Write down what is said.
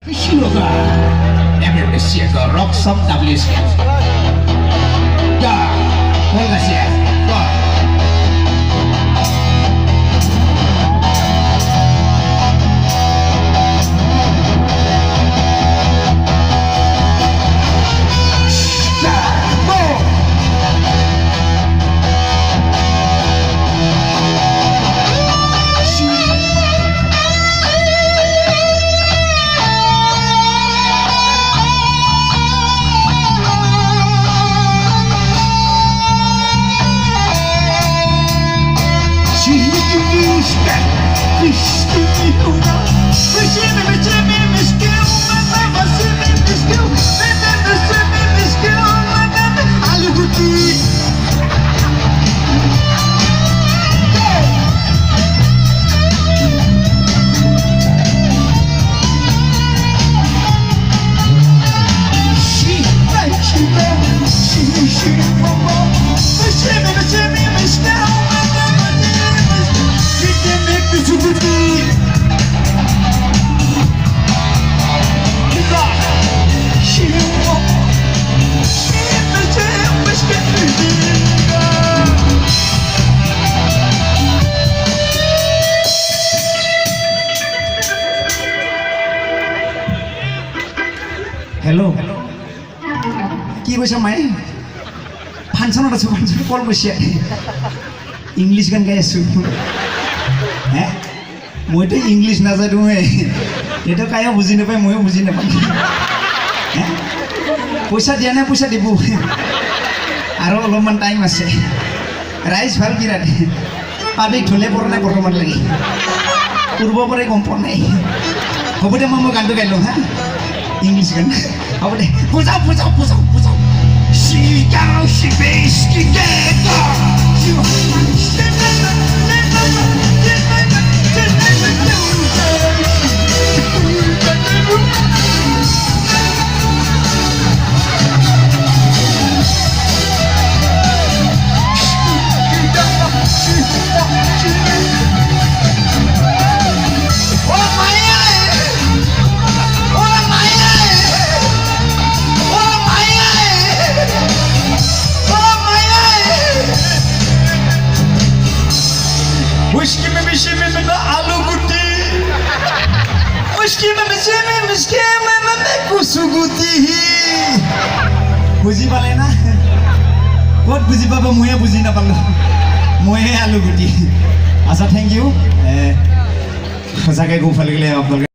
Yoga. Everybody see a rock some W scale. Yeah, hold us here. Go. Hello. কি কৈছা মাই ফাংশনত আছো function call কৈছে English গান গাই আছো হে মইতো ইংলিশ নাজানো এটা কায়ো বুজি নাপায় মইও বুজি নাপাম পইচা দিয়া নাই পইচা দিব আৰু অলপমান টাইম আছে ৰাইজ ভাল বিৰাট পাবি ঢলে পৰা নাই বৰ্তমান লাগি পূৰ্ব পৰাই গম পোৱা নাই হ'ব দে মই গানটো গাই লওঁ হা English kan? Apa deh? Pusau. Si kau si beski deka. Whiskey me alu guti. Whiskey me kusu guti. Buji pale na. What buji papa muya buji na palo. Muya alu guti. Asa thank you. Jaga go phal gele